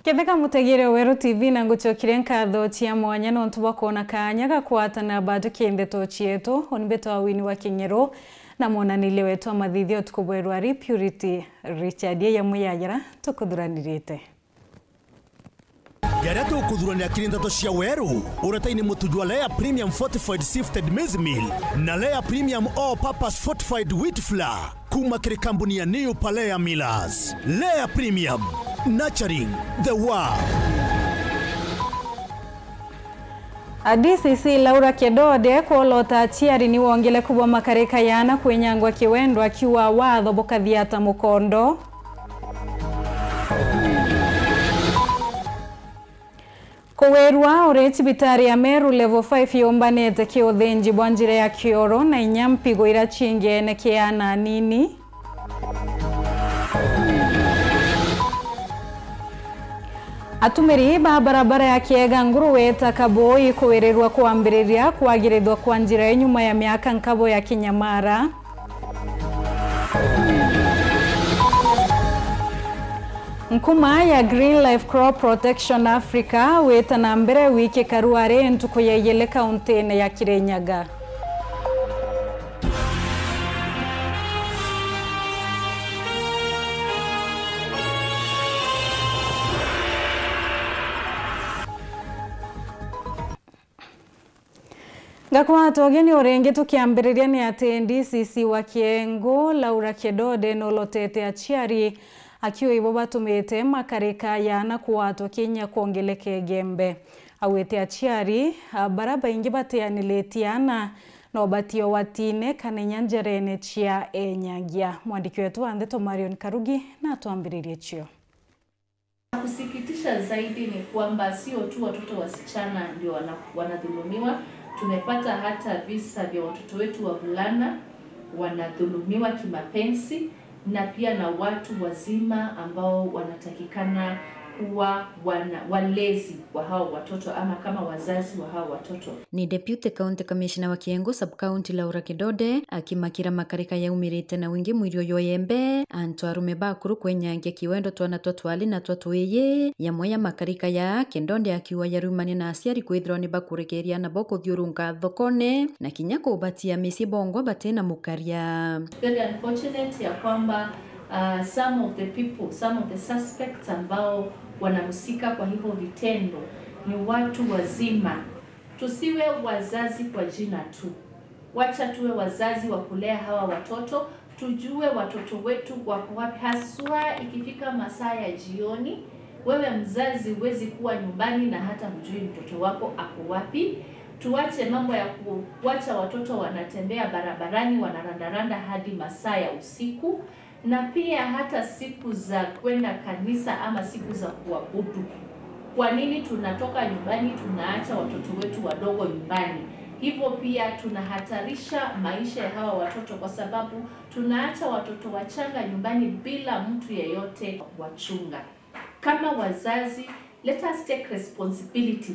Ketheka mutegere Wero TV na nguchokire nkatho cia mwanya no ntubakona kanya gakwatana bado kiendeto chieto onbeto awini wa Kinyero na monanile wetu amathithio tukubwerwa Purity Richard ya muyagera tukudhuranirite Yareto kudhurania kirindato cia Weru urataini mutujwa Lea Premium Fortified Sifted Maize Meal na Lea Premium All Purpose Fortified Wheat Flour kuma kiri kampuni ya New Palea Millers. Lea Premium, nurturing the world. DCC Laura Kedode kolota achiari ni wongele kubwa makareka yana kwenyangwa kiwendo akiwa watho bokathiata mukondo. Kowerwa ureti bitari ya Meru level 5 yombanete kiothenji bwanjire ya Kioro na inyampigo irachinge na kiana nini. Atumiri barabara ya Kiega Nguruwe takaboi kuwererwa kuambiriria kuagiridwa kwa njira nyuma ya miaka nkabo ya Kinyamara. Nkuma ya Green Life Crop Protection Africa weta na mbere wiki karuare ntuko ya Yele County ya Kirenyaga. Gakwa togeni orenge tukiambiriria ni ate DCC wa Kiengo Laura Kedode no lotete achiari akiwa ibo batumete makareka yana kuwato Kenya kuongeleke gembe awete achiari baraba ingi bateaniletiana no batio watine kanenyanjerene chia enyagia mwandiki wetu Andeto Marion Karugi na tuambiririe chio. Kusikitisha zaidi ni kwamba sio tu watoto wasichana ndio wanadhulumiwa. Tumepata hata visa vya watoto wetu wavulana wanadhulumiwa kimapenzi na pia na watu wazima ambao wanatakikana kuwa walezi wa hao watoto ama kama wazazi wa hao watoto. Ni Deputy County Commissioner wa Kiengo Sub-County Laura Kedode akimakira makarika ya umirite na wingi mwirio yoyembe anto arume bakuru kwenyange kiwendo twana twatwali na twatweye ya moya makarika ya Kendonde akiwa yarumani na asiari kwithirwa ni bakurekeria na boko thiurunga thokone na kinyako ubatia misi bongo batena mukaria. Very unfortunate ya kwamba some of the suspects ambao wanahusika kwa hivyo vitendo ni watu wazima. Tusiwe wazazi kwa jina tu. Wacha tuwe wazazi wa kulea hawa watoto, tujue watoto wetu wako wapi haswa ikifika masaa ya jioni. Wewe mzazi huwezi kuwa nyumbani na hata hujui mtoto wako ako wapi. Tuache mambo ya kuacha watoto wanatembea barabarani wanarandaranda hadi masaa ya usiku. Na pia hata siku za kwenda kanisa ama siku za kuabudu. Kwa nini tunatoka nyumbani tunaacha watoto wetu wadogo nyumbani? Hivyo pia tunahatarisha maisha ya hawa watoto kwa sababu tunaacha watoto wachanga nyumbani bila mtu yeyote wachunga. Kama wazazi, let us take responsibility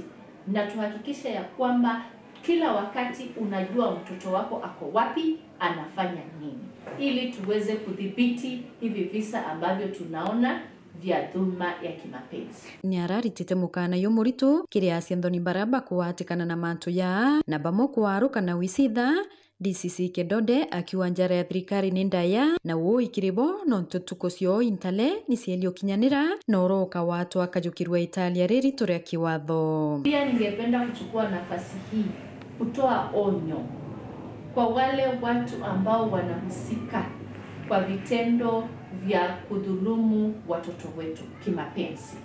na tuhakikisha ya kwamba kila wakati unajua mtoto wako ako wapi, anafanya nini, ili tuweze kudhibiti hivi visa ambavyo tunaona vya dhulma ya kimapenzi. Ni araritite mukana yo muritu kiri asiendoni baraba kuwatikana na mantu ya na bamo kuaruka na wisitha DCC Kedode akiwa njara ya thirikari ni ndaya na uo ikiribo no ntutuko cio intale ni cielio kinyanira no roka watu akajukirwa Italia riri turia kiwatho. Pia ningependa kuchukua nafasi hii kutoa onyo kwa wale watu ambao wanahusika kwa vitendo vya kudhulumu watoto wetu kimapenzi.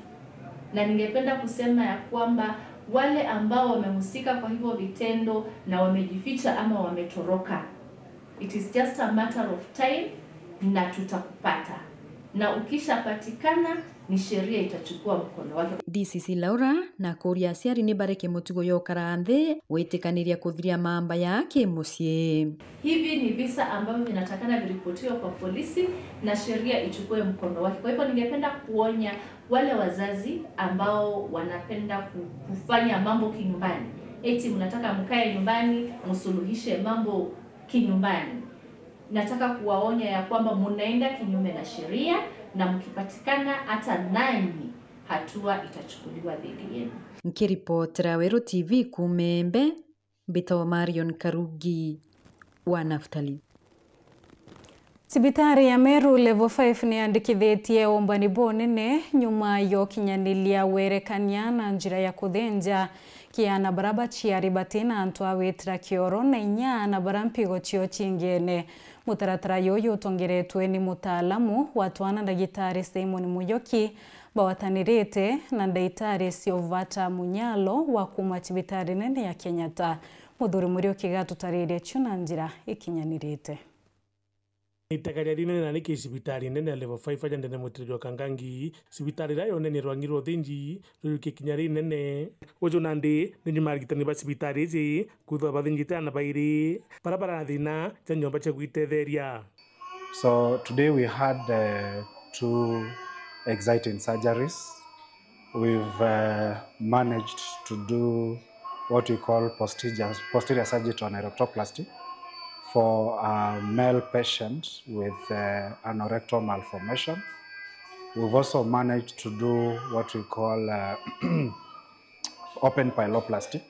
Na ningependa kusema ya kwamba wale ambao wamehusika kwa hivyo vitendo na wamejificha ama wametoroka, it is just a matter of time na tutakupata. Na ukishapatikana ni sheria itachukua mkono wake. DCC Laura na kuria asiari ni bareke mutugo yo karanthe witikaniria kuthiria mamba yake mucie. Hivi ni visa ambavyo vinatakana viripotiwe kwa polisi na sheria ichukue mkono wake. Kwa hivyo ningependa kuonya wale wazazi ambao wanapenda kufanya mambo kinyumbani. Eti mnataka mkae nyumbani, msuluhishe mambo kinyumbani. Nataka kuwaonya ya kwamba mnaenda kinyume na sheria na mkipatikana hata nanyi hatua itachukuliwa dhidi yenu. Nkiripotera Weru TV kumembe Bitawa Marion Karugi wa Naftali. Sibitari ya Meru Level 5 ni andikithitie ombani bonene nyuma yo kinyanilia werekania na njira ya kuthenja kiana baraba chiari batina antwa witra kioro na inya na barampigo chio chingene. Mutaratara yoyo utongeretwe ni mutaalamu watwana ndagitari Simon Muyoki bawatanirete na ndaitari Siovata Munyalo wa kuma Sibitari nene ya Kenyatta. Muthuri Murioki gatutarire chuna njira ikinyanirete. Itagaria rinene na niki sibitari nene level 5 ajande ne mutirio kangangi sibitari rayo nene rwangiro thinji ruke kinyari nene ojo nandi ni marigitani ba sibitari ji kutha bathinjite na bairi barabara thina nyomba cha gwitetheria. So today we had 2 exciting surgeries. We've managed to do what we call posterior sagittal neuroplasty for a male patient with anorectal malformation. We've also managed to do what we call open pyeloplasty.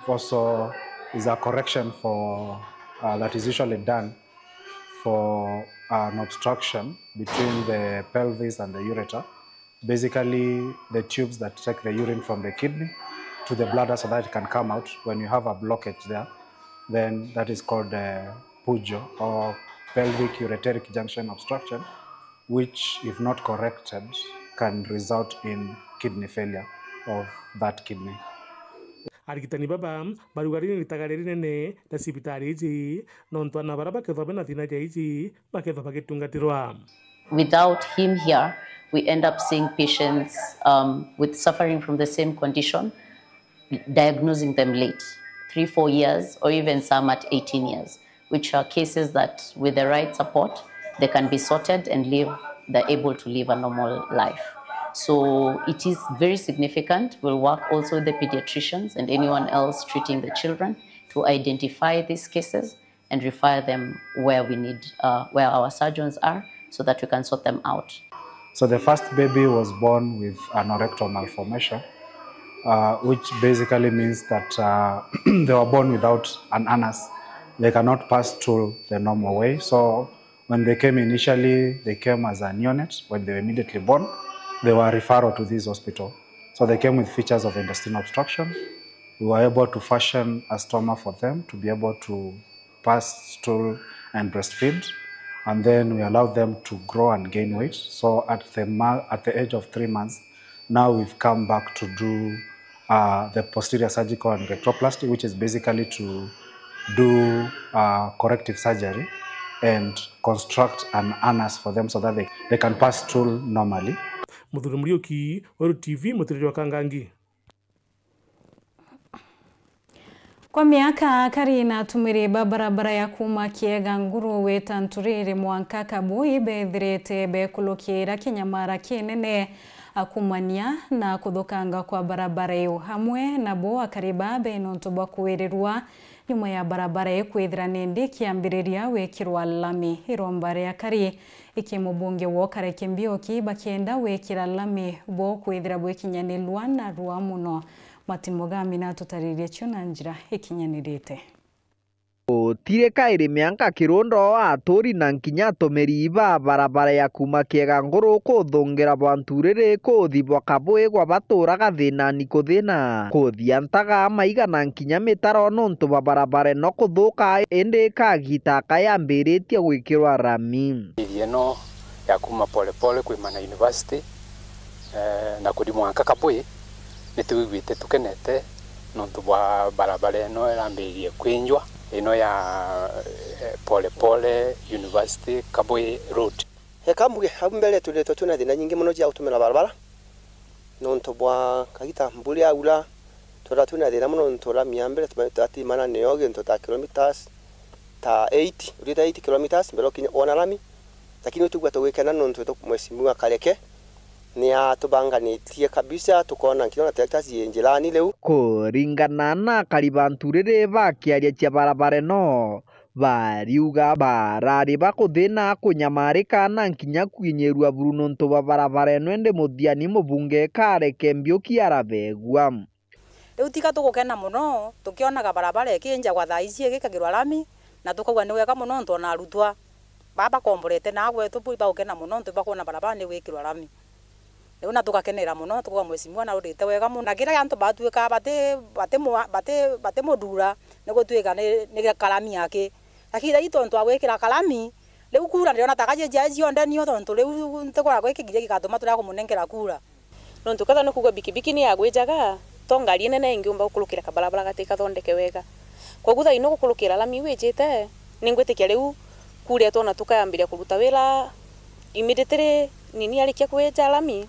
Also is a correction for that is usually done for an obstruction between the pelvis and the ureter. Basically, the tubes that take the urine from the kidney to the bladder so that it can come out. When you have a blockage there, then that is called PUJO or pelvic ureteric junction obstruction, which if not corrected can result in kidney failure of that kidney. Arigitani baba barugarini litagariri nene na sibitari ji nontwana baraba kethobe na thina ji baketho bagitungatirwa. Without him here, we end up seeing patients with suffering from the same condition, diagnosing them late, 3-4 years, or even some at 18 years, which are cases that with the right support, they can be sorted and they're able to live a normal life. So it is very significant. We'll work also with the pediatricians and anyone else treating the children to identify these cases and refer them where we need, where our surgeons are, so that we can sort them out. So the first baby was born with anorectal malformation, which basically means that they were born without an anus. They cannot pass through the normal way. So when they came initially, they came as a neonate. When they were immediately born, they were referred to this hospital. So they came with features of intestinal obstruction. We were able to fashion a stoma for them to be able to pass stool and breastfeed. And then we allowed them to grow and gain weight. So at the age of 3 months, now we've come back to do the posterior surgical and rectoplasty, which is basically to do corrective surgery and construct an anus for them so that they can pass stool normally. Muthuri Murioki, Weru TV, mutirio kangangi. Kwa miaka Karina tumiriba barabara ya kuma Kiega Nguru weta nturiri mwanka Kabui bethirete bekulukira kinyamara kinene akumania na kuthukanga kwa barabara iyo hamwe na bo akariba benonto bakuwirirwa nyuma ya barabara ikwithira nindi kiambiriria wekirwa lami irombare akari ikimubunge wokare kimbioki bakenda wekira lami bo kwithira bwekinyanilwa na ruwa muno. Martin Mogami na tutaririe chuna njira ikinyanirite. Tire kairi mianka kirundo aturi na nkinya tomeriba barabara ya kuma Kiega Nguru kuthungera bwanturire kuthibwa Kabui gwa batura gathina ni kuthina kuthiantaga maiga na nkinya mitaro nontu barabara no kuthuka indi kagita kayambiritie gwikirwa rami irieno ya kuma polepole kwimana university na kudi mwanka Kabui nituigwite tukenete nontu bwa barabara no irambirie kwinjwa ino ya polepole university Kabui road Hekamuge hambele tuleto tuna thina nyingi muno cia gutumira barabara nontu bwa kagita mbuli aula tora tuna thina muno ntora miambele tumati mana neoge ntota kilometers ta 8 urita 8 kilometers mbero kinya ona lami lakini tugwa tugwekana nontu to mwesimu akaleke ni atubanganitie kabisa tukona nkino tractors yenjirani leu kuringana na karibanturire bakiaria cia barabara no bariuga barari bakuthina kunyamarika na nkinya kwinyerua buru nontu ba barabara eno ende muthiani mubunge kare Kembiuki arabegwa. Riu tika tugukena muno tukionaga barabara ikinja gwa thaici igikagirwa rami na tukauga ni wega muno ntona arutwa baba komborete nagwe tupuiba ukena muno ntubakona barabara ni wikirwa rami. Riu na tugakenera muno tukuga mwecimu na urite wega muno na kira antu batuika bate mudura ni gutuika ni kalami yake lakini ito ntwa gwikira kalami riu kura ndio natakaje jaji onde niyo tontu riu ntukora gwikigire gikatuma turi kumunengera kura nontu katha no kugwa bikibiki ni agwejaga tongari nene ingiumba gukulukira kabarabara gatika thondeke wega koguo thaino gukulukira lami wijite ningwitikia riu kuria tona tukayambiria kuruta wira immediately nini alikia kweja lami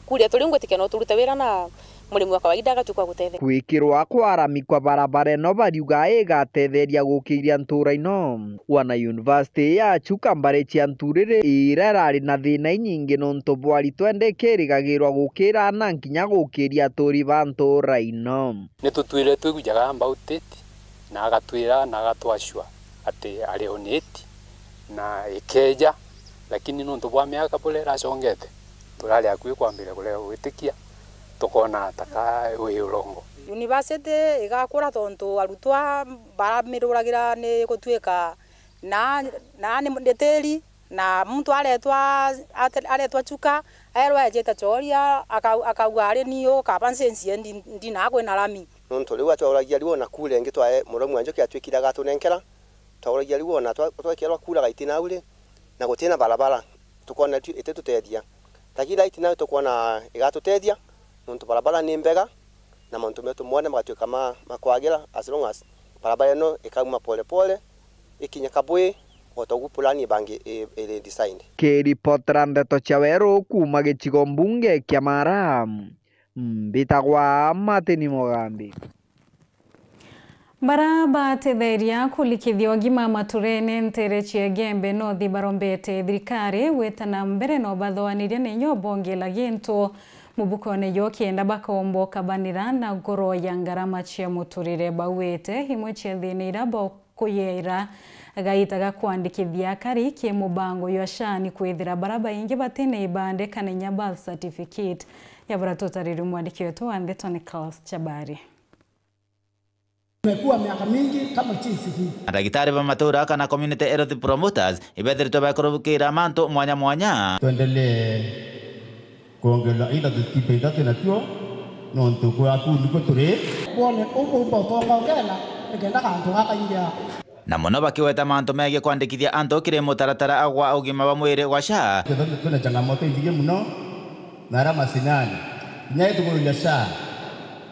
kuria turi ngwitikia no turuta wira na murimu wa kawaida gatuka gutethia kwikirwa kwa rami kwa barabara no bariuga igatetheria gukiria ntura ino wana university ya Chukambare cia nturire irarari na thina nyingi nontu bwari twende kirigagirwa gukira na nkinya gukiria turi bantura ino ni tutwire twigujaga about it na agatwira na agatwashwa ati ari oneti na ikeja lakini nontu bwa miaka bulera congete turali akwi kwambira kule gwitikia tukona taka urongo university igakura tontu arutwa baramiruragira ni gutuika na ni ndeteri na mtu aretwa chuka aerwa jeta choria akauga ari niyo kabansensi ndina gwe na rami nontu riu atwauragia riu na kule ngitwa muromu anjo kiatwikira gatunenkera twauragia riu na twakirwa kula gaitina ule na gutina barabara tukona itetutedia takira itina tukona igatutedia nontu barabara ni mbega na mantu metu mone magatuika makwagira as long as barabara no ikauma pole pole ikinya kabwe otogu plani bangi ile design kiripotera Ndeto Chaweru kuma gicigo mbunge kia Mara mbitagwa Matini Mogambi Baraba tetheria kulikithio gima maturene ntere Chiengembe no thibarombete thirikari wetana mbere no bathwanirie ni nyobonge la gintu mubukone yokienda bakombo kabanira na ngoro ya ngarama cia muturire bawete himwe cia thini irabo kuyera gaitaga kwandikithia kari ki mubango yoshani kwithira baraba ingi batine ibande kanenya birth certificate ya baratotariri mwandiki wetu Anthony Claus Chabari. Mekuwa miaka mingi kama chief Daktari wa matura kana community health promoters ibethirito bakurukira manto mwanya tuendelee kuongela ila tukipe itatu na tuo nontu kwa kuliko turi bone ubo tongongela igenda kantu gakaingia na muno bakiweta manto mege kwandikithia anto kire mutaratara agwa ugima wa mwiri wa SHA tuna changamoto nyingi muno na rama sinani nyaito kurudia SHA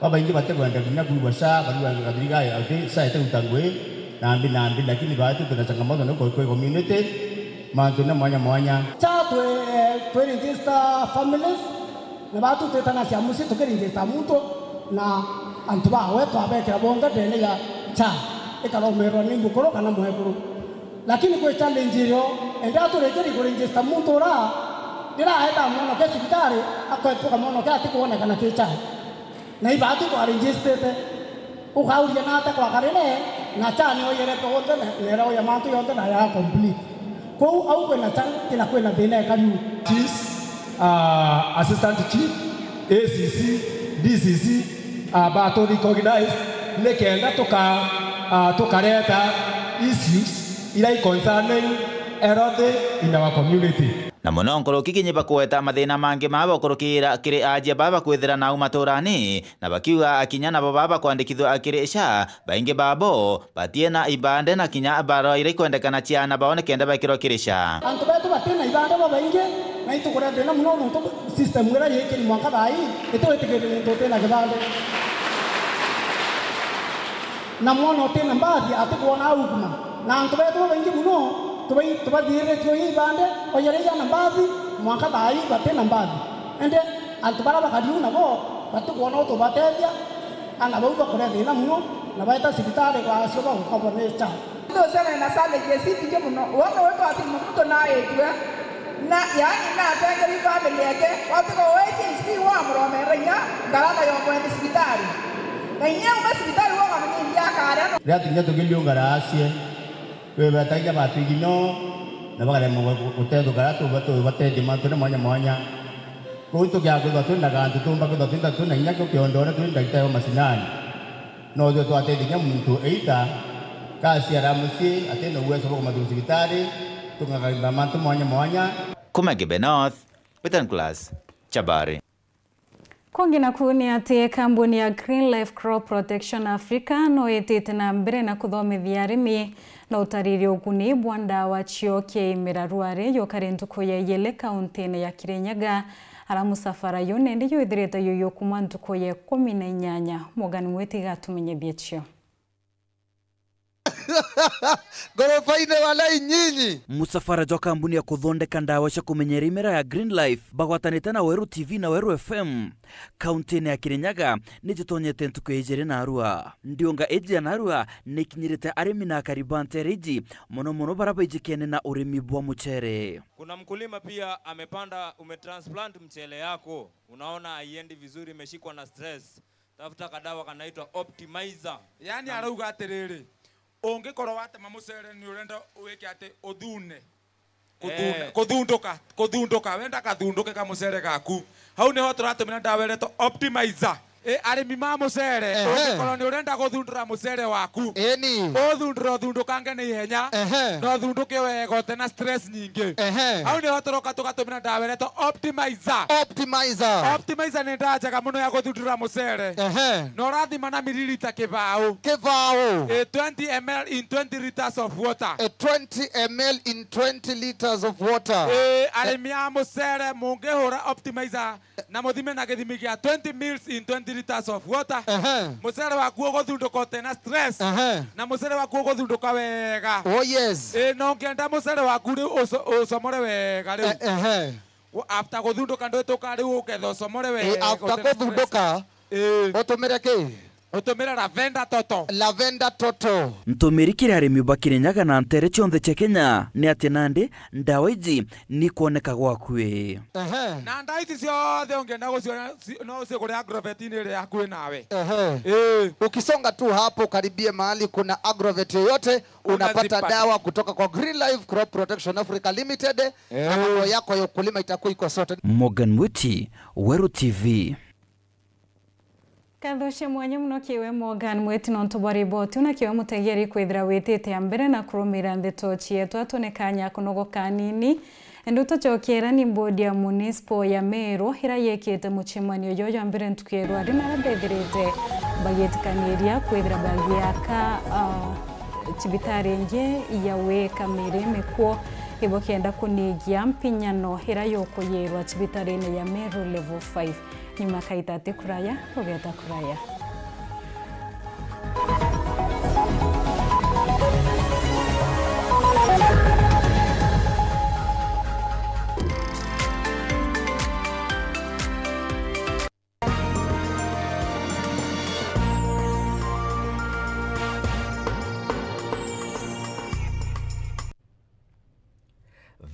baba ingi batekwenda kunya kurudia SHA bali kadiriga ya SHA itutangwe nambi lakini baadhi tuna changamoto na kwa community manto na mwanya chatwe register families na batu tetana cia musi tukiregister muntu na antu bawe twabekera bonga dene ya cha ikaromero ni mbukoro kana muhekuru lakini kwa challenge yo enda turekeri kuregister muntu ra ndira heta mono ke sibitari akwetuka mono ke atikuona kana kicha na ibatu kwa register te ukauria na ata kwa karene na cha ni oyere to wonde nera oya mantu yonde na ya complete ko au kwena cha kila kwena dene kariu assistant chief ACC DCC bato recognize nekenda tukareta issues ila concerning health in our community na muno nkoroki kinyiba kuweta mathina mangi mabo kurukira kiri ajia baba kwithira na umaturani na bakiuga akinya na baba kwandikithwa akiri SHA baingi babo batiena ibande na kinya baro ire kwendekana ciana baone kenda bakiro kiri SHA antu betu batina ibande baba ingi na itukura thina muno muntu system ira yekiri mwaka thai ituwetikire muntu tena kibande na mwono tena mbathi atikuona auguma na antu betu baba ingi muno tubathire tyo ibande oyereja na mbathi mwaka thai batena mbathi ende antu bara bakadiuna bo batukuona utubatethia ana bauba kurethina muno na baita sibitari kwa acio bagukabonecha ndo sana na sale jesiti je muno wona wetu ati mkuto na etwe na yani na tengeri family yake watu ko wechi isi wa mromerenya ngarama yo kwenda sibitari na nyewe sibitari wa mamenyi ya kare rati nyato gilio ngarasie we bataija batwigino na bagale mo kutendo karatu bate di mantu na mwanya kuito kya kwa tunda gantu tumba kwa tunda tuna nyako kiondora tunda itayo masinani no jo to atedi nyamuntu eita kasi aramusi atendo uwezo kwa madusibitari tunga mantu mwanya Kumagebe North, Western Class, Chabari. Kongina kuni ati kambuni ya Green Life Crop Protection Africa no etete na mbere na kuthomithia arimi na utariri ukuni bwanda wa chioke imiraruare yokarentuko ya yele kaunti ya Kirinyaga ala musafara yone ndiyo ithireta yoyo kumantuko ya 18 Morgan Mwetiga tumenye biechio. Gorofaine walai nyinyi musafara jwa kambuni ya kuthondeka ndawa cia kumenyera imera ya Green Life bagwatanite na Weru TV na Weru FM kaunti ya Kirinyaga ni jitonyete ntuko ijere na Arua ndionga eji na Arua ni kinyirite arimi na karibante reji mono baraba ijikene na urimi bwa muchere. Kuna mkulima pia amepanda umetransplant mchele yako unaona haiendi vizuri imeshikwa na stress tafuta kadawa kanaitwa Optimizer yani arauga atiriri ungikoro watema mucere ni urenda uweke ate uthune kuthunduka wenda kathunduke ka mucere gaku hau niho turatumira ndawa ireto Optimizer arimi ma mucere ungikoro ni urenda guthundura mucere waku uthundukange ni ihenya no thunduke wega utena stress nyingi hau niho turoka tugatumira ndawa ireto Optimizer ni ndawa njega muno ya guthundura mucere no urathima na mililita kibao 20 ml in 20 liters of water 20 ml in 20 liters of water arimi a mucere mungihura Optimizer na muthime na githimi gia 20 ml in 20 liters of water mucere waku uguthunduka utena stress na mucere waku uguthunduka wega no ngenda mucere waku ri ucomore wega ri after guthunduka ndoituka ri uketho ucomore wega after guthunduka utumire ki utumira lavender toto ntumiri kiri arimi ba Kirinyaga na ntere chionthe cha Kenya ni ati nandi ndawa iji ni kuoneka gwakue na ndawa ici ciothe ungienda guciona no ucie kuria Agrovet ini ri yakue nawe ukisonga tu hapo karibia mahali kuna Agrovet yoyote unapata dawa kutoka kwa Green Life Crop Protection Africa Limited na mambo yako ya ukulima itakuwa iko sote. Morgan Mwiti, Weru TV. Kathoshe mwanya muno kiwe Morgan Mwiti no ntubari boti una kiwe mutegeri kwithira witite ya mbere na kurumira ndeto chietu atonekanya kunogo kanini enduto chokera ni bodi ya municipal ya Meru hira yekete muchemanio yoyo mbere ntukero ari na bethirite bagetikaniria kwithira bagiaka chibitarenge yawe kamere mekwo ibo kenda kunigia mpinyano hira yoko yerwa chibitarene ya Meru level 5 ni makaitate kuraya ogeta kuraya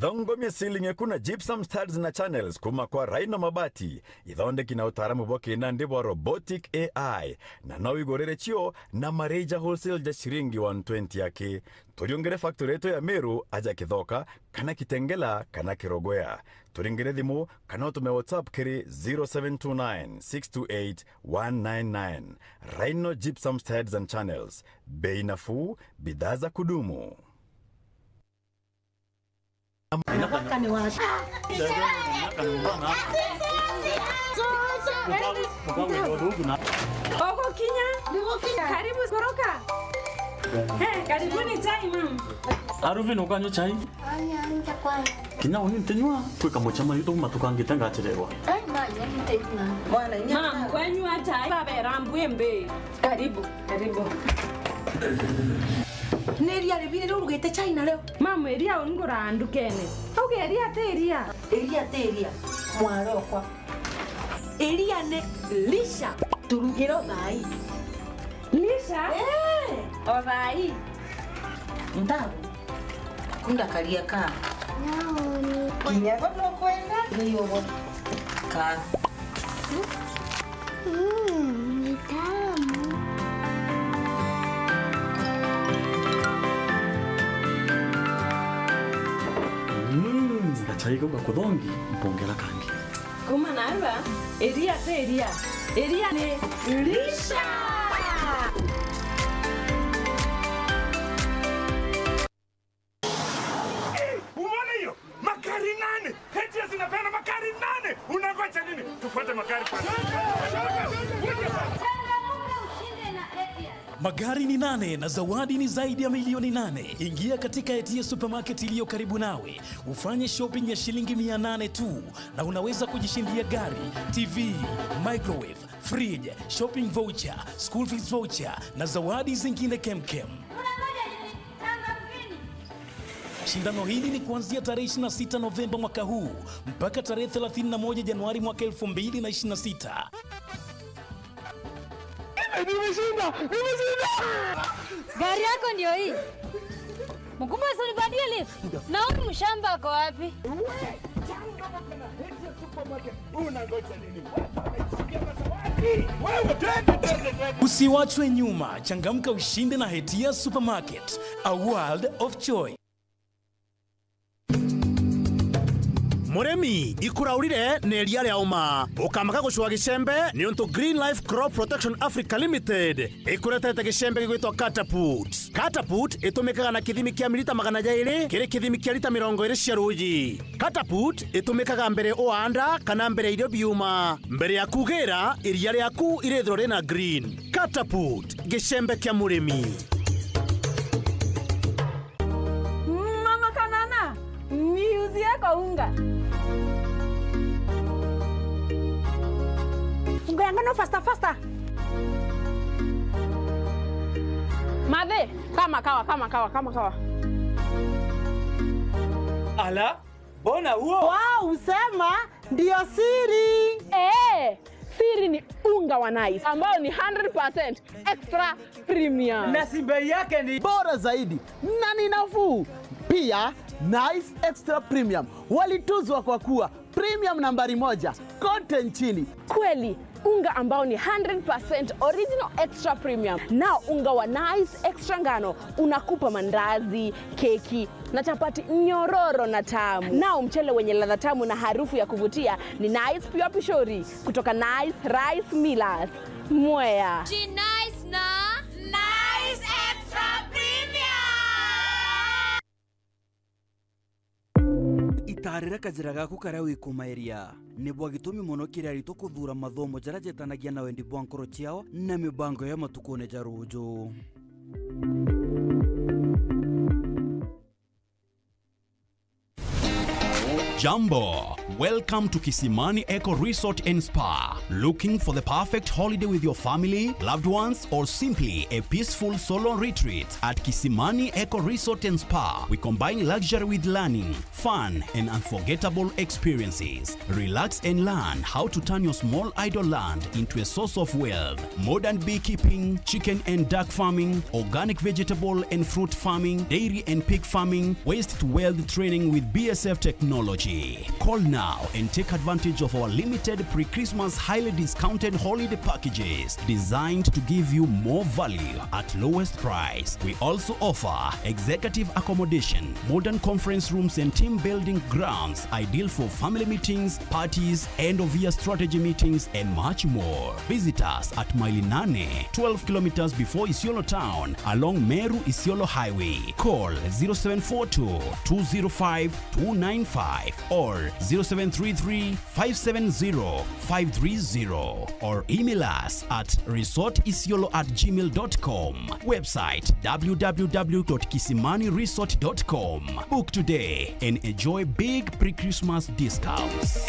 Thongomia ceiling kuna gypsum studs na channels kuma kwa Rhino Mabati ithondeki na utaramu boke na ndibo robotic AI na no igorere chio na mareja wholesale ja shiringi 120 yake turiongere factory yetu ya Meru aja kithoka kana Kitengela kana Kirogoya turingere thimu kana utume WhatsApp kiri 0729628199 Rhino gypsum studs and channels bei nafuu bidhaa za kudumu. Ogo Kinya, karibu koroka. Karibuni chai mama. Aruvino ukanywa chai? Kinya unitenywa kweka mochama yuto matukangite ngachererwa. Mama, kwanywa chai baba rambwembe. Karibu. Neria revire urugete chai na leo. Mama eria ungura ndukene. Auge eria teria. Eria mwaro kwa. Eria ne lisha turugero dai. Lisha? Orai. Ndao. Kunda kalia ka. Naoni. Kinyago no kwenda? Niyo. Ka. Ni tamu. chaigo gakuthongi mpongera kangi Kuma narwa, eria te eria. Eria ni lisha. Umeona hiyo? Makari 8. KTS inapenda makari 8. Unangoja nini? Tufuate makari kwa. Magari ni 8 na zawadi ni zaidi ya milioni 8. Ingia katika ATS Supermarket iliyo karibu nawe. Ufanye shopping ya shilingi 800 tu na unaweza kujishindia gari, TV, microwave, fridge, shopping voucher, school fees voucher na zawadi zingine kemkem. Shindano hili ni kuanzia tarehe 26 Novemba mwaka huu mpaka tarehe 31 Januari mwaka 2026. Nimeshinda! Gari yako ndio hii. Mkumba usilibadie lift. Naoni mshamba ako wapi? Usiwachwe nyuma, changamka ushinde na ATS Supermarket, a world of joy. Muremi ikuraurire ne ria ria uma ukamaka gucwa gicembe ni unto Green Life Crop Protection Africa Limited ikuretete gicembe gigwitwa Catapult. Catapult itumikaga na kithimi kia milita 200 kiri kithimi kia lita 20 cia ruji. Catapult itumikaga mbere oanda kana mbere irio biuma mbere ya kugira iria riaku irithro rina green. Catapult gicembe kia muremi. Mama Kanana, niuzie kwa unga. Ngoja faster. Made, kama kawa. Ala, bona huo? Wow, usema ndio siri. Siri ni unga wa Nice ambao ni 100% extra premium. Na bei yake ni bora zaidi na ni nafuu. Pia Nice Extra Premium walituzwa kwa kuwa premium nambari 1 kote nchini. Kweli, unga ambao ni 100% original extra premium. Nao unga wa Nice Extra ngano unakupa mandazi, keki na chapati nyororo na tamu. Nao mchele wenye ladha tamu na harufu ya kuvutia ni Nice Pure Pishori kutoka Nice Rice Millers, Mwea. Nice na Nice Extra Premium. Itarira kajira gaku karia wikumaeria nibwo gitumi muno kiria rito kuthura mathomo jara jetanagia na wendi bwa nkoro ciao na mibango ya matukone jarujo. Jumbo, welcome to Kisimani Eco Resort and Spa. Looking for the perfect holiday with your family, loved ones, or simply a peaceful solo retreat? At Kisimani Eco Resort and Spa, we combine luxury with learning, fun, and unforgettable experiences. Relax and learn how to turn your small idle land into a source of wealth. Modern beekeeping, chicken and duck farming, organic vegetable and fruit farming, dairy and pig farming, waste to wealth training with BSF technology. Call now and take advantage of our limited pre-Christmas highly discounted holiday packages designed to give you more value at lowest price. We also offer executive accommodation, modern conference rooms and team building grounds ideal for family meetings, parties, end of year strategy meetings and much more. Visit us at Mailinane, 12 kilometers before Isiolo town along Meru Isiolo Highway. Call 0742 205 295 or 0733-570-530 or email us at resortisiolo@gmail.com. Website www.kisimaniresort.com. Book today and enjoy big pre-Christmas discounts.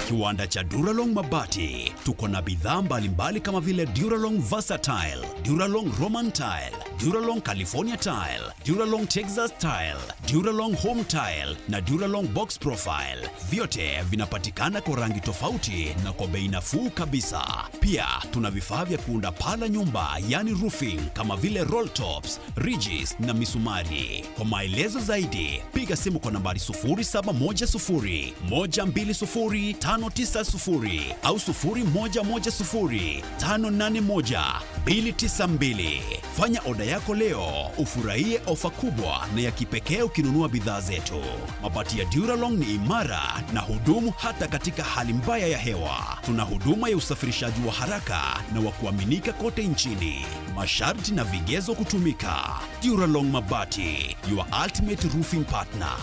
Kiwanda cha Duralong Mabati tuko na bidhaa mbalimbali kama vile Duralong Versatile, Duralong Roman Tile, Duralong California Tile, Duralong Texas Tile, Duralong Home Tile na Duralong Box Profile. Vyote vinapatikana kwa rangi tofauti na kwa bei nafuu kabisa. Pia tuna vifaa vya kuunda pala nyumba yani roofing kama vile roll tops, ridges na misumari. Kwa maelezo zaidi piga simu kwa nambari 0710 120 590 au 0110-581-292. Fanya oda yako leo ufurahie ofa kubwa na ya kipekee ukinunua bidhaa zetu. Mabati ya Duralong ni imara na hudumu hata katika hali mbaya ya hewa. Tuna huduma ya usafirishaji wa haraka na wa kuaminika kote nchini. Masharti na vigezo kutumika. Duralong Mabati, your ultimate roofing partner.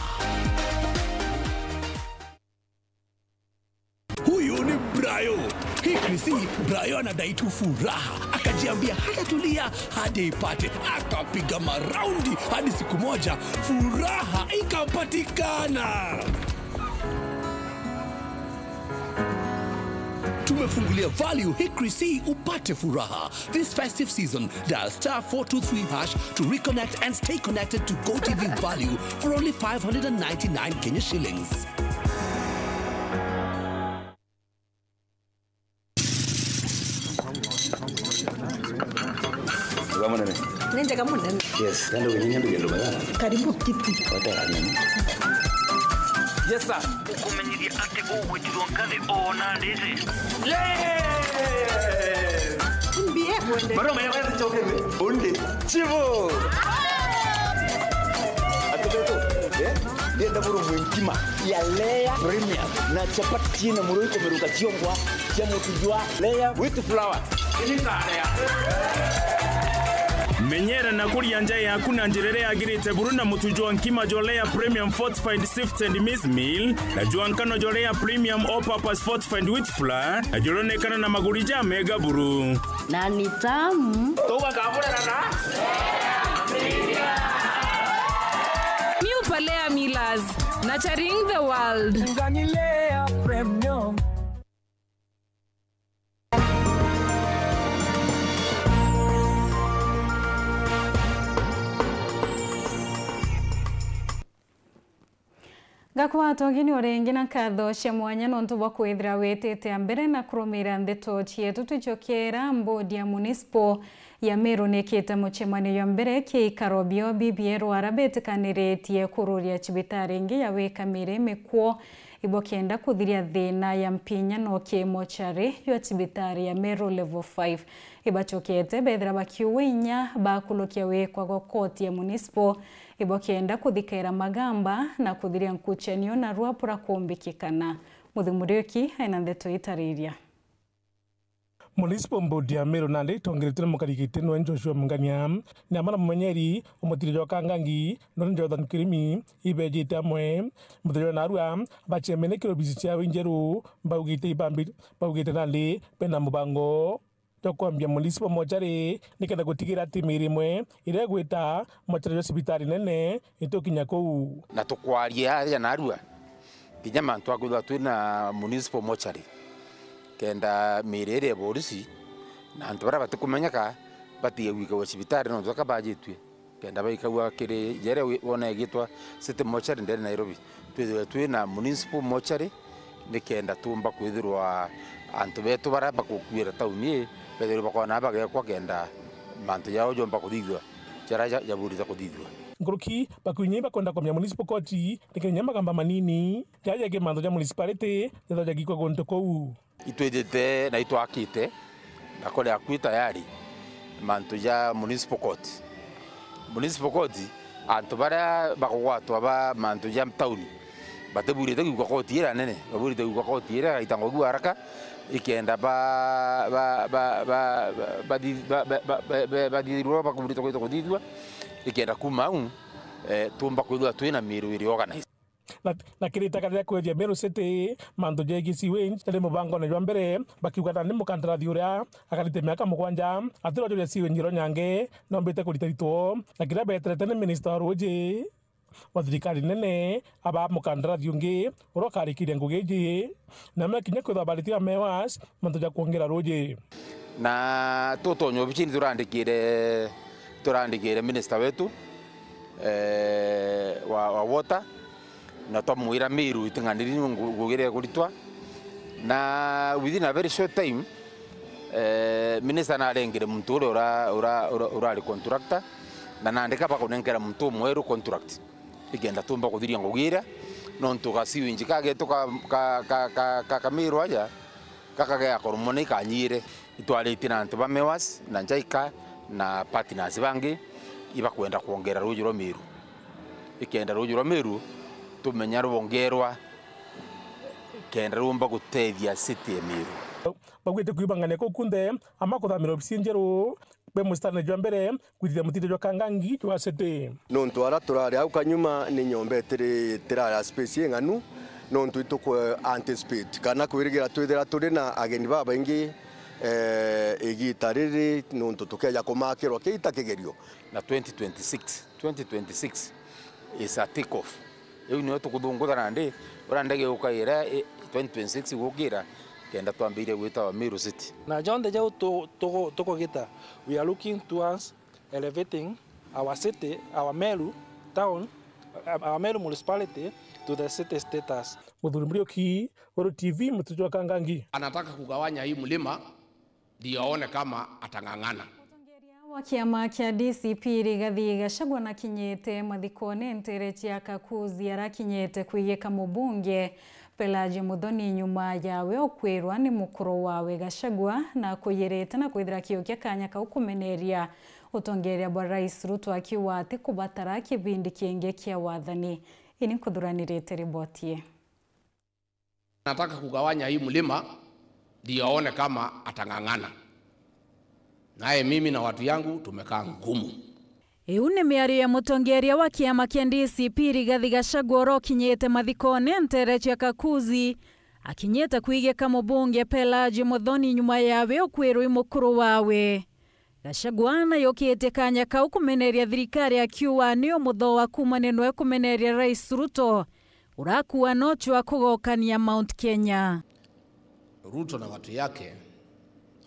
Huyu ni Brayo. Hii Brayo anadai tu furaha. Akajiambia hatatulia hadi ipate. Akapiga maraundi hadi siku moja furaha ikapatikana. Tumefungulia value Hickory C upate furaha. This festive season, dial *423# to reconnect and stay connected to GoTV value for only 599 Kenya shillings. Nenda kama nani? Yes, ndio wenyewe ndio bana. Karibu kiti. Watarani. Yes sir. Ukumenyiria ate wewe tuongane ona ndizi. Mbie mwende. Bado mwenyewe choke bonde. Chivo. Atoto. Ndio ndaburu mwenkima ya Lea Premium na chapati na muroiko meruka chiongwa cha mutujwa Lea with flour. Ini tarea. Menyera na kuria njai hakuna njirere agirite buruna mutujwa nkima jolea premium fortified sifted maize meal na juankano jolea premium all purpose fortified wheat flour na jolonekana na magurija mega buru na ni tamu toka kabura na Miupalea Millers nurturing the world. Nganilea premium. Gakwatogini orengi na katho cia mwanya nontu bwa kwithira wetete mbere na kurumira ndeto cietu tuchokera mbodi ya municipal ya Meru nekete muchemanio ya mbere kiikaro bio BBR arabetikaniritie kururia cibitari ingi ya wikamire mikuo ibokenda kuthiria thina ya mpinya no kimochari ya cibitari ya Meru level 5 ibachokete bethira bakiuinya bakulukia wekwa go koti ya municipal ibokenda kuthikaira magamba na kuthiria nkuchenio na ruapura kumbikikana. Muthimurioki aina ndeto itariria. Municipal Board ya Meru na ndito ngiritene mukarikite no Joshua Mungania na mara mumenyeri umutirijo kangangi no Jordan Kirimi ibejite amwe mutirijo na arua bachemene kirobisi cia winjeru baugite ibambi baugite nali pena mubango tokwambia municipal mochari nikenda gutigira timiri imwe ire gwita mochari cibitari nene itokinya kou na tukwaria ya narua kinya mantu agutha twina municipal mochari kenda mirere borisi na antu bara batukumenyaka batie wika wa cibitari no toka bajitwe kenda baikawa kire jere wona gitwa city mochari ndere Nairobi twina municipal mochari nikenda tumba kwithirwa antu betu bara bakukwira tauni pedro bakona baga kwa kenda mantu yao jomba kuthithwa jara ya burita kuthithwa Nguruki bakunyimba kwenda kwa municipal court nikenya magamba manini jaja ke mantu ya municipality ndio gikwa gonto kou itwedete na itwakite na kole akwita yari mantu ya municipal court antu bara bakugwatwa ba mantu ya town bateburite gikwa court ira nene baburite gikwa court ira itango gwaraka ikenda badirwa bakuburita kwita kudidwa ikenda kumau tumba kwithwa twina miru iri organize na kirita karia kwethia Meru City mantu jegi siwenj tele mubango na jwa mbere bakiugana ni mukandarathi uria akarite miaka 7 atiro jwa siwenj ro nyange no mbite kurita ritwo na kira beterete ni minister roje wa thirikari nene aba mukandarathi ungi urokarikiria ngugeji na mekinya kwitha baritia mewas mantu ja kuongera roje na totonyo bichini turandikire minister wetu wa water na twamuira Meru itinganiri ngugire kuritwa na within a very short time minister na arengire muntu ura contractor na nandika bakunengera muntu mweru contract igenda tumba kuthiria ngugira nontu gasiwinji kage to ka kamiro aja kakagea korumone kanyire itwarite na antu bamewas na njaika na partners bangi iba kwenda kuongera rujuro miru ikenda rujuro miru tumenya rubongerwa kenda rumba gutethia city miru bagwite kwibangane ko kunde amakothamiro bisinjero be mustane jwa mbere kwithira mutite jwa kangangi jwa city nontu ara turari au kanyuma ni nyombe tirara space nganu nontu ituko anticipate kana kwirigira twithira turi na ageni baba ingi igitariri nontu tukeja kumakirwa kiita kigerio na 2026 is a take off eu ni tukuthungutha nandi urandege ukaira 2026 gugira kenda twambire gwita Miru City na jonde jau toko gita we are looking towards elevating our city, our Meru town, our Meru municipality to the city status. Muthuri Murioki, Wero TV, mtujua kangangi. Anataka kugawanya hii mlima ndio aone kama atang'ang'ana. Wa kiama kia DCP Rigathi Gachagua na kinyete mathikone ntere cia kakuzi arakinyete kwiyeka mubunge Pelaji Muthoni nyuma yawe okwirwa ni mukuru wawe Gachagua na kuyirete na kwithira kio kia kanya ka ukumeneria utongeria bwa Rais Ruto akiwa ati kubatara kibindi kienge kia wathani. Ini kuthuranirite riboti. Anataka kugawanya hii mlima ndio aone kama atang'ang'ana. Naye mimi na watu yangu tumekaa ngumu. Iune miario ya mutongeria wa kiama kia DCP Rigathi Gachagua orokinyete mathikone ntere cia kakuzi akinyete kwigeka mubunge Pelaji Muthoni nyuma yawe okwirwi mukuru wawe. Gachagua na yokete kanya kau kumeneria thirikari akiwa nio mutho wa kumanenwe kumeneria Rais Ruto urakuwa nochwa kugokania Mount Kenya. Ruto na watu yake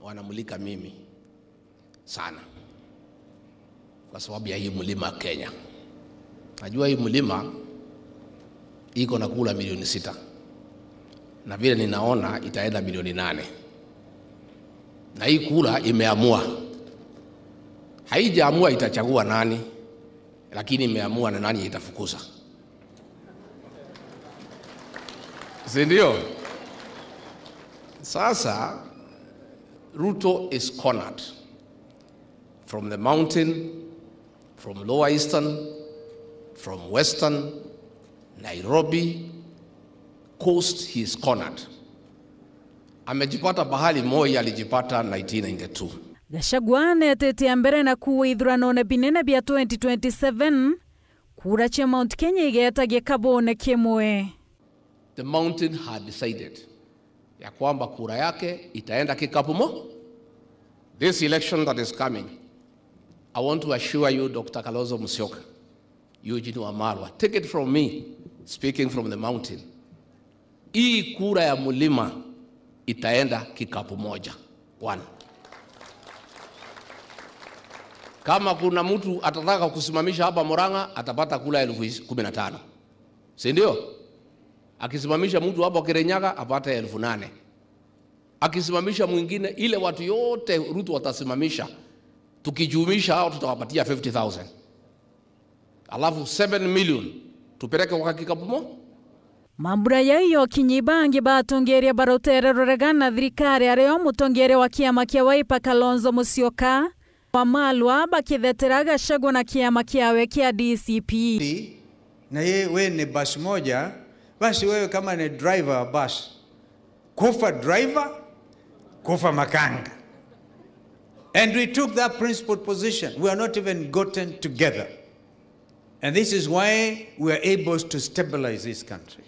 wanamulika mimi sana kwa sababu ya hii mlima Kenya. Najua hii mlima iko na kula milioni 6 na vile ninaona itaenda milioni 8, na hii kula imeamua, haijaamua itachagua nani, lakini imeamua na nani itafukuza, si ndio? Sasa Ruto is cornered from the mountain, from Lower Eastern, from Western, Nairobi, coast, he is cornered. Amejipata bahali Moi alijipata 1992. Gachagua netete mbere na kuwa ithurano binene bia 2027 kura cha Mount Kenya igetagie kabone kimwe. The mountain had decided ya kwamba kura yake itaenda kikapumo. This election that is coming, I want to assure you, Dr. Kalonzo Musyoka, Eugene Wamalwa, take it from me, speaking from the mountain. Hii kura ya mulima itaenda kikapu moja. One. Kama kuna mtu atataka kusimamisha hapa Murang'a, atapata kula 15,000. Si ndio? Akisimamisha mtu hapa Kirinyaga, apata 8,000. Akisimamisha mwingine, ile watu yote Ruto watasimamisha, tukijumisha hao tutawapatia 50,000. Alafu 7 million tupeleke kwa kikapu mo. Mambura yaiyo kinyibangi batongeria barotere roregana thirikari areo mutongeria wa kiama kia Wiper Kalonzo Musyoka Wamalwa bakithetera Gachagua na kiama kiawe kia DCP. Na wewe ni bus moja, basi wewe kama ni driver wa bus, kufa driver, kufa makanga. And we took that principled position. We are not even gotten together. And this is why we are able to stabilize this country.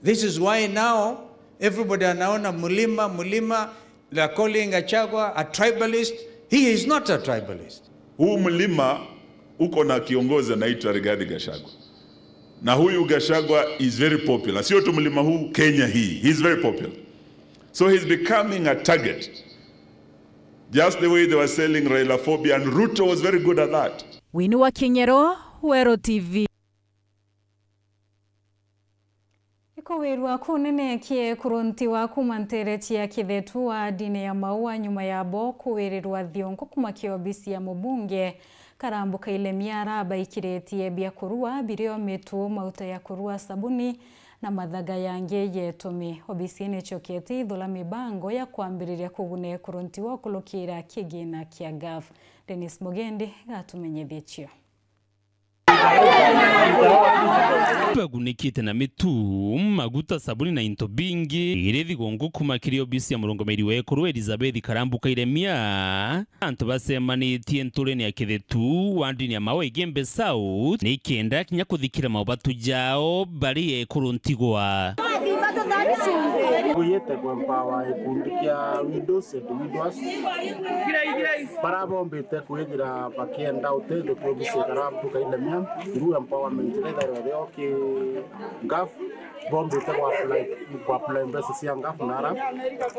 This is why now everybody anaona mulima, they are calling Gachagua a tribalist. He is not a tribalist. Huu mlima uko na kiongozi anaitwa Rigathi Gachagua. Na huyu Gachagua is very popular. Sio tu mlima huu, Kenya hii. He is very popular. So he's becoming a target. Just the way they were selling Railaphobia, and Ruto was very good at that. Wini wa Kinyero, Wero TV. Iko werwa kunene kie kurunti wa kumantere cia kithetu wa dine ya maua nyuma ya bo kuwerirwa thiongo kumakio bisi ya mubunge karambuka ile miara baikiretie bia kurua birio metu mauta ya kurua sabuni na mathaga yangi yetumi. Obisini choketi ithula mibango ya kwambiriria kugune kurunti wa kulukira kigina kia GAF. Dennis Mugendi gatumenyethie chio. Bagunikite na mitu maguta sabuni na into bingi irethi gongo kumakirio bisi ya murongo meri wekuru Elizabeth Karambuka iremia antu basemanitie ntureni ya kithetu wandini ya mawe Gembe South ni kenda kinya kuthikira maubatu jao bari ekuru ntigwa kuyete kwa mpawa ikundikia windows barabombete kuithira bakienda utedo twobise Karambuka iremia iru empowerment ile oke GAF bombete kwa apply mbese sia GAF nara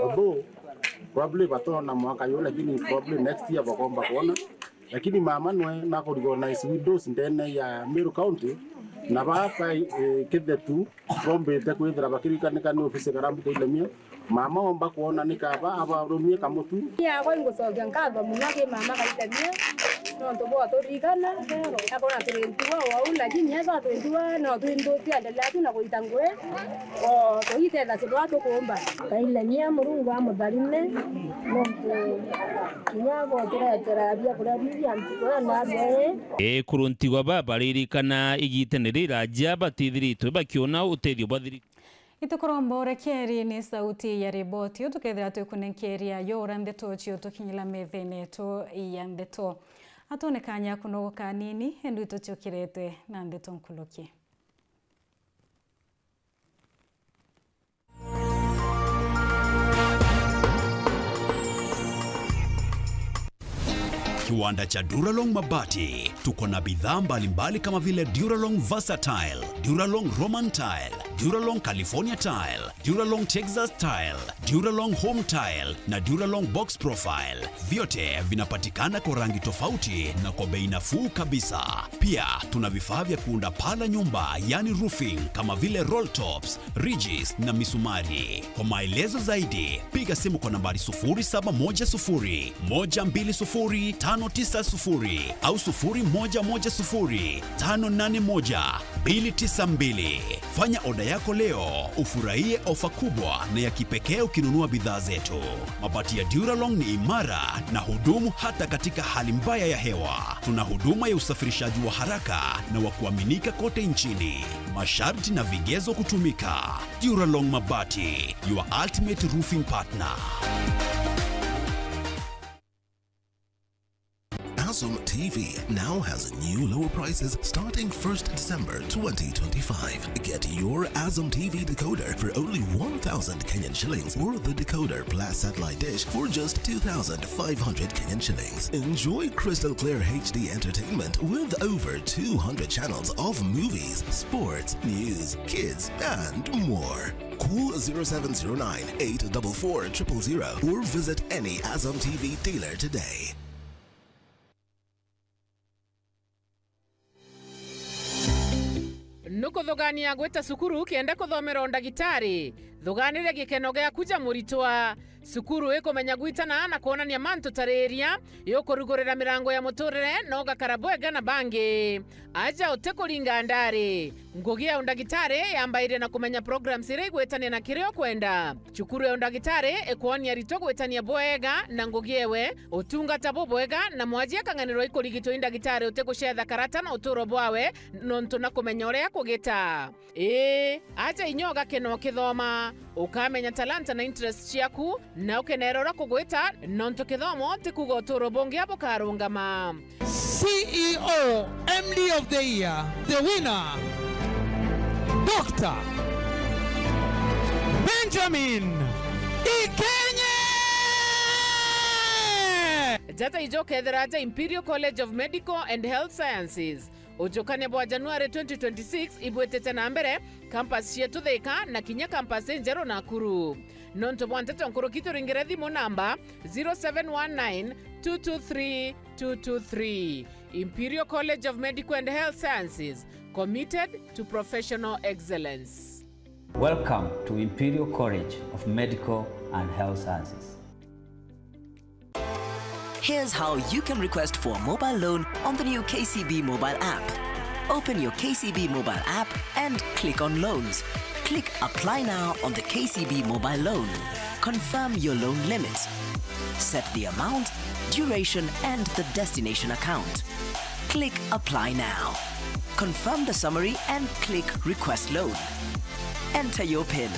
obo probably batona mwaka yo lakini probably next year bakomba kuona lakini mama nwe na organize windows ndene ya Meru County na bapa kithetu bombete kuithira bakirikanika ni office Karambuka iremia mama omba kuona nikaba abarumie kamutu ya kwa ngosoga nkaba munake mama kaitemia no to bo atorikana akona turentua wa ula jinyeza turentua no tuindo tiandela tuna kuitangwe o toitela sibwato kuomba kailania murungu amudharine no kinyago tera bia kula bia mtwa na be kuruntigwa baba ririkana igitenerira jaba tithiritwe bakiona uterio bathiri Itukorombo rekeri ni sauti ya riboti utukethira tukunenkeria yora ndeto chio tukinyila methene to iya ndeto atonekanya kunogoka nini endu ituchokirete na ndeto nkuluki. Kiwanda cha Duralong Mabati tuko na bidhaa mbalimbali kama vile Duralong Versatile, Duralong Roman Tile, Duralong California Tile, Duralong Texas Tile, Duralong Home Tile na Duralong Box Profile. Vyote vinapatikana kwa rangi tofauti na kwa bei nafuu kabisa. Pia tuna vifaa vya kuunda pala nyumba yani roofing kama vile roll tops, ridges na misumari. Kwa maelezo zaidi piga simu kwa nambari 0710 120 590 au 0110 581 292. Fanya oda yako leo ufurahie ofa kubwa na ya kipekee ukinunua bidhaa zetu. Mabati ya Duralong ni imara na hudumu hata katika hali mbaya ya hewa. Tuna huduma ya usafirishaji wa haraka na wa kuaminika kote nchini. Masharti na vigezo kutumika. Duralong Mabati, your ultimate roofing partner. Azam TV now has new lower prices starting 1st December 2025. Get your Azam TV decoder for only 1,000 Kenyan shillings or the decoder plus satellite dish for just 2,500 Kenyan shillings. Enjoy crystal clear HD entertainment with over 200 channels of movies, sports, news, kids, and more. Call 0709 844 000 or visit any Azam TV dealer today. Nuko thogania gweta sukuru kienda kuthomera ndagitari thoganire gikeno gya kuja muritwa sukuru ikomenya gwitana na kuonania mantu tareria yokurugurira mirango ya muturire no gakarabwega na bangi aja utekuringa ndari ngugi ya ndagitari yambaire na kumenya programs ire gwetania na kirio kwenda chukuru ya ndagitari ekuonia rito gwetania bwega na ngugi ewe utungata bwega na mwajia kanganiro ikurigito ndagitari utekuchetha karata na uturo bwawe nontu na kumenya uria kugita aja inyoga keno kithoma ukamenya talanta na interest ciaku na ukenerora kugwita nontu kithomo tikuga uturo bongi abo karungama. CEO MD of the year, the winner, Dr. Benjamin Ikenye. Jata ijoke edheraja Imperial College of Medical and Health Sciences ujokane bwa January 2026 ibwetete na mbere campus yetu Thika na kinya campus njero Nakuru. Nonto bwantete nkuru kitu ringire thimu namba 0719 223 223. Imperial College of Medical and Health Sciences, committed to professional excellence. Welcome to Imperial College of Medical and Health Sciences. Here's how you can request for a mobile loan on the new KCB mobile app. Open your KCB mobile app and click on loans. Click Apply Now on the KCB mobile loan. Confirm your loan limit. Set the amount, duration, and the destination account. Click Apply Now. Confirm the summary and click Request Loan. Enter your PIN.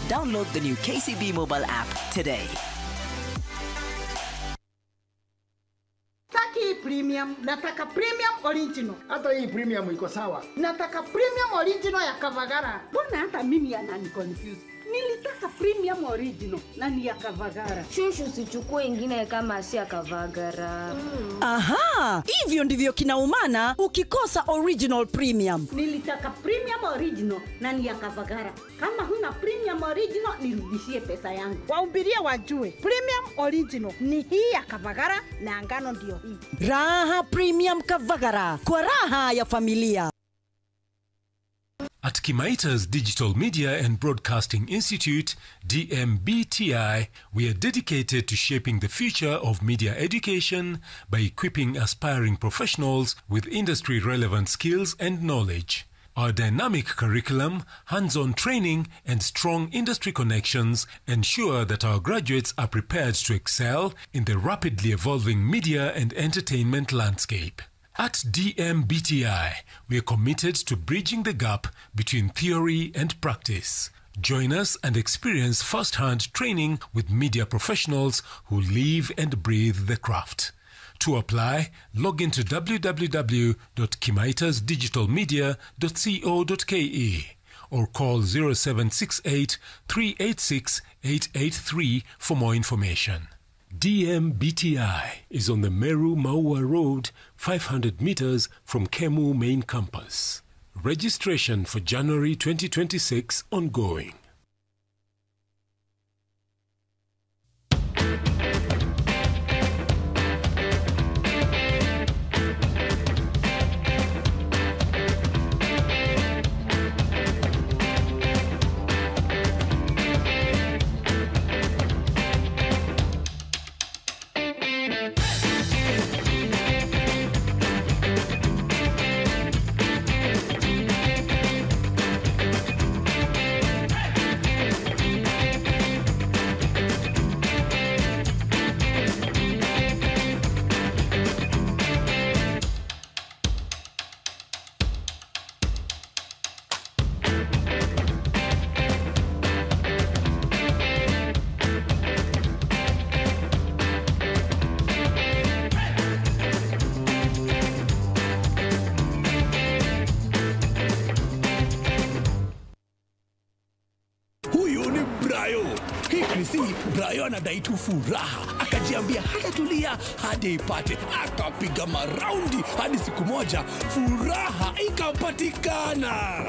Download the new KCB mobile app today. Taki premium, nataka premium original. Hata hii premium iko sawa. Nataka premium original ya Kavagara. Mbona hata mimi anani confuse? Nilitaka premium original na ni ya Kavagara. Shushu sichukue ingine kama si ya Kavagara. Aha, hivyo ndivyo kinaumana ukikosa original premium. Nilitaka premium original na ni ya Kavagara. Kama huna premium original nirudishie pesa yangu. Waumbiria wajue, premium original ni hii ya Kavagara na ngano ndio hii. Raha premium Kavagara, kwa raha ya familia. At Kimaitas Digital Media and Broadcasting Institute, DMBTI, we are dedicated to shaping the future of media education by equipping aspiring professionals with industry-relevant skills and knowledge. Our dynamic curriculum, hands-on training, and strong industry connections ensure that our graduates are prepared to excel in the rapidly evolving media and entertainment landscape. At DMBTI, we are committed to bridging the gap between theory and practice. Join us and experience first-hand training with media professionals who live and breathe the craft. To apply, log into www.kimaitasdigitalmedia.co.ke or call 0768 386 883 for more information. DMBTI is on the Meru Maua Road, 500 meters from Kemu main campus. Registration for January 2026 ongoing. Brayo anadai tu furaha, akajiambia hatatulia hadi ipate, akapiga maraundi hadi siku moja furaha ikapatikana.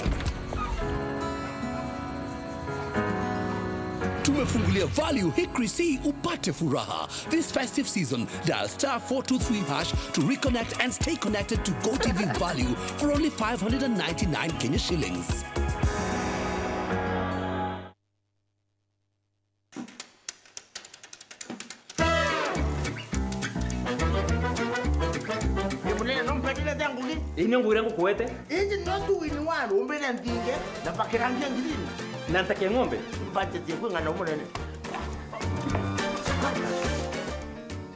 Tumefungulia Value Hickory C upate furaha. This festive season, dial *423# to reconnect and stay connected to GoTV Value for only 599 Kenya shillings. Ini ngure kuwete? Hizi ndio winwaro umbele ndinge na pakirangia ngilini. Na nitake ng'ombe? Mpate tiku ngana umunene.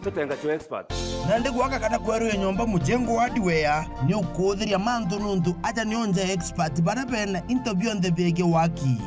Tutenga cho expert. Nande gwaka kana kweru nyomba mujengo hardware ni ukudhiria mandu nundu aja nionja expert barabena interview on the bege waki.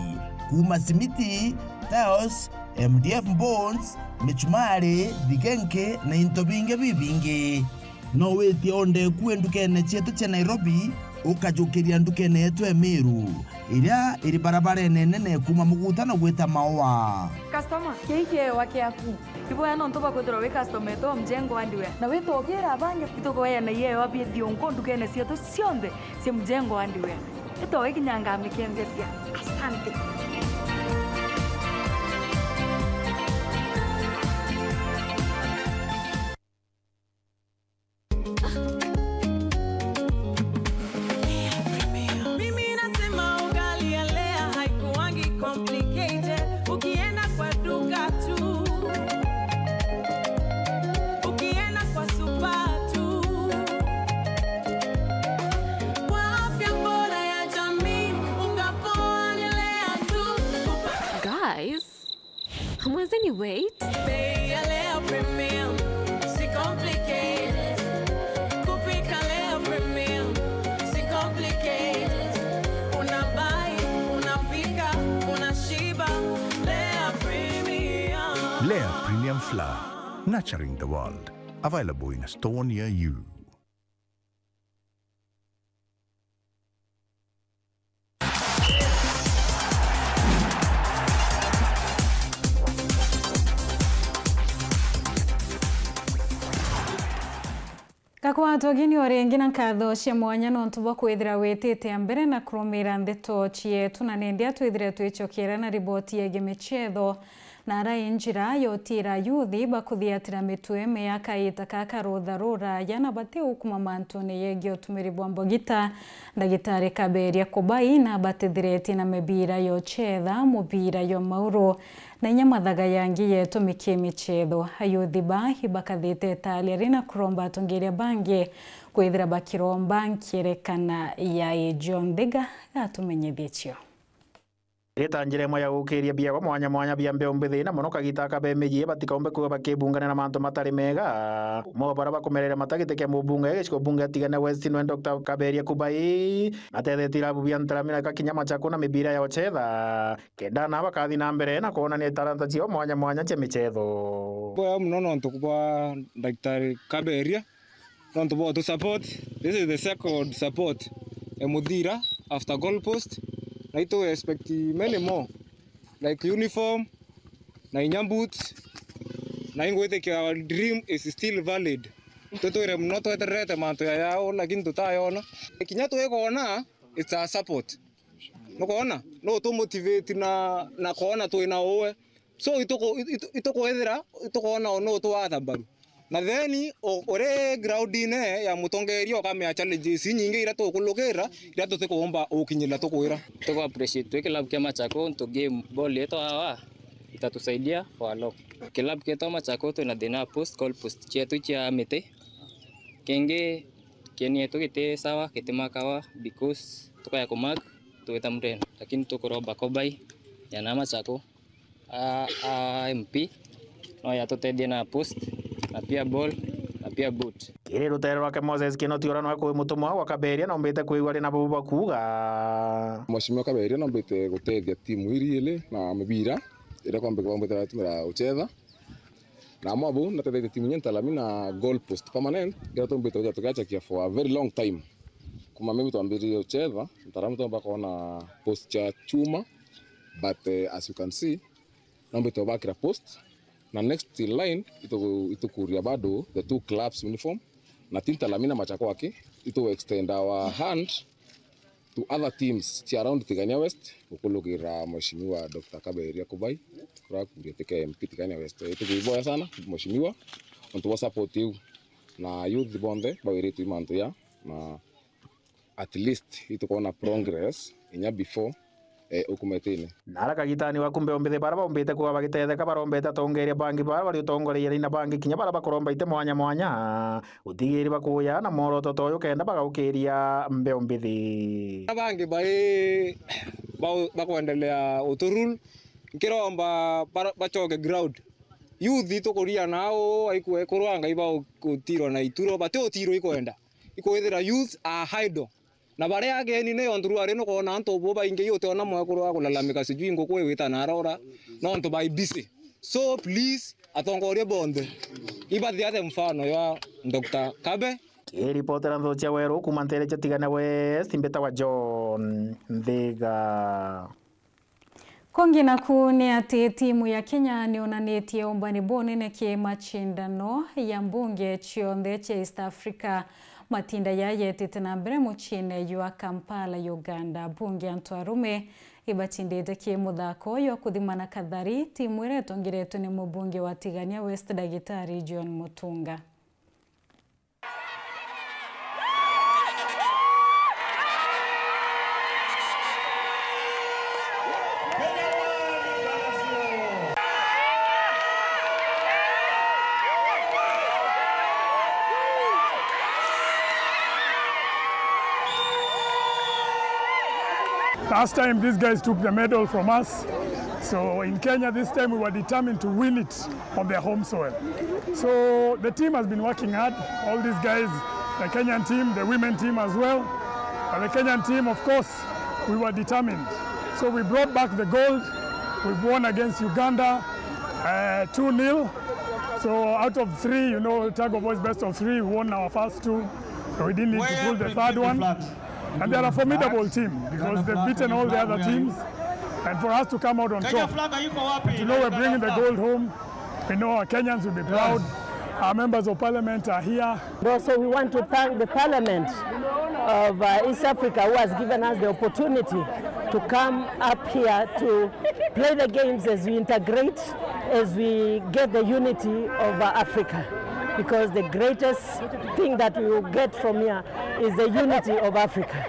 Kuma simiti, tiles, MDF bones, michumari, bigenke na intobinge bibinge. No weti onde kuendukene chetu cha Nairobi ukajukiria ndukene yetu Meru iria iri barabara nene kuma mugutano gweta mawa customer keke wake aku ibo ya nonto bakwetro we customer to mjengo andiwe na we tokera bange kitoko ya na yeyo abi diongo ndukene chetu sionde se mjengo andiwe ito we kinyanga mikembesia asante. Mwenzeni wait. Bei ya Lea Premium, si complicated. Kupika Lea Premium, si complicated. Unabai, unapika, unashiba. Lea Premium. Lea Premium Flour, nurturing the world. Available in a store near you. Gakwatu ageni orengi na nkatho cia mwanya nontu bwa kwithira witite mbere na kurumira ndeto cietu na nendia twithire twicokera na riboti yege michetho na ara injira yotira yuthi bakuthiatira mitwe meyaka itaka rutharura yana bate ukuma mantune yege utumiri bwa mbogita ndagitari Kaberia Kubai na batithireti na mebira yochetha mubira yo mauro na nyamathaga yangi yetu mikie michetho ayuthi bahi bakathite talia rina kuromba atongeria bangi kwithira bakiromba nkierekana ya John Diga atumenyethie cio Itanjire moya gukiria bia kwa mwanya bia mbeo mbithina muno kagita kabemejie batikombe kuba bakibungana na manto matari mega mo bara bakomerera matagite ke mubunga giciko bunga tigana West no Dr. Kaberia Kubai atethetira bubia ntaramira kakinyama chakuna mibira ya ochetha kenda na bakathi na mbere na kuona ni talanta cio mwanya cia michetho boya muno ntukubwa Dr. Kaberia nonto to support. This is the second support Muthira after goal post. I to expect many more, like uniform, na inyamboots, na ingwete our dream is still valid. Toto ire mnoto eterete manto ya yao, lakini tutayona. Kinyato eko ona, it's a support. No kuona, no to motivate na kuona to ina owe. So itoko edera, itoko ona ono to athabaru. Na theni ore ground ine ya mutongerio kama challenges nyingi ira to kulokera ira to kuomba ukinyila to kuira to appreciate to club kama Machako to game ball yetu hawa itatusaidia for a long club keto Machako to na dena post goal post chetu cha mete kenge keni yetu kete sawa kete makawa because to kaya kumag to etamren lakini to koroba Kubai ya na Machako MP no ya to tedia na post na pia ball na pia boot kire rutero wake Moses Kinoti no kwa mutumwa wa Kaberia no mbete kuigwa na baba kuga Mheshimiwa Kaberia no mbete gutethia timu iri ile na mibira ira kwambe kwa mbete tumira uchetha na mabu na tethetia timu nyenta la mina goal post permanent gira to mbete uja tukacha kia for a very long time kuma mimi tuambirie uchetha mtaramu to mbaka ona post cha chuma but as you can see no mbete bakira post na next line ito kuria bado the two clubs uniform na tinta lamina Machako wake ito extend our hand to other teams chi around Tigania West ukulugira Mheshimiwa Dr. Kaberia Kubai kura kuria teke MP Tigania West ito kuiboya sana Mheshimiwa onto support you na youth bonde bawire tu imanto ya na at least ito kona progress inya before ukumetene nara kagitani wakumbe ombethe bara bombete kuba bagitetheka barombete tongeria bangi bara bari utongoreria ina bangi kinya bara bakoromba ite mwanya utigiri bakuya na moroto toyo kenda bagaukiria mbe ombethi bangi bakuendelea uturul nkiromba bachoke ground youth to kuria nao aikwe kurwanga iba utiro na ituro bate utiro ikwenda ikwethira youth a hidden na bare ageni ne onduru are no kona anto boba inge yote ona mwakuru akulalamika sijui ngo kwe wita na arora no onto by busy so please atongorie bonde ibathi ate mfano ya Dr. Kabe reporter ndo cha weru kumantele cha Tigania West mbeta wa John Ndega kongi na kuni ati timu ya Kenya nionanetie ombani bonene kie machindano ya mbunge chionde cha East Africa matinda ya yetete na mbere muchine yua Kampala Uganda bunge Antwarume ibatindete kie muthako yo kuthimana kathari timu ire tongiretu ni mubunge wa Tigania West Dagitari John Mutunga Last time these guys took the medal from us. So in Kenya this time we were determined to win it on their home soil. So the team has been working hard, all these guys, the Kenyan team, the women team as well. But the Kenyan team, of course, we were determined. So we brought back the gold. We've won against Uganda 2-0. So out of 3, you know, Tug of War's best of 3, we won our first 2. So we didn't need to pull the third one. And they're a formidable team because they've beaten all the other teams. And for us to come out on top, you know, we're bringing the gold home. We know our Kenyans will be proud. Our members of parliament are here. Also, we want to thank the Parliament of East Africa who has given us the opportunity to come up here to play the games as we integrate, as we get the unity of Africa. Because the greatest thing that we will get from here is the unity of Africa.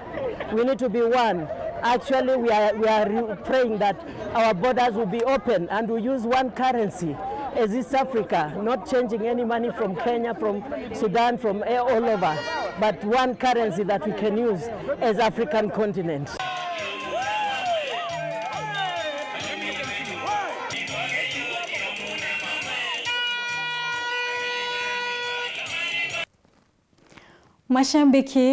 We need to be one. Actually, we are praying that our borders will be open and we use one currency as East Africa, not changing any money from Kenya, from Sudan, from all over, but one currency that we can use as African continent. Mashabiki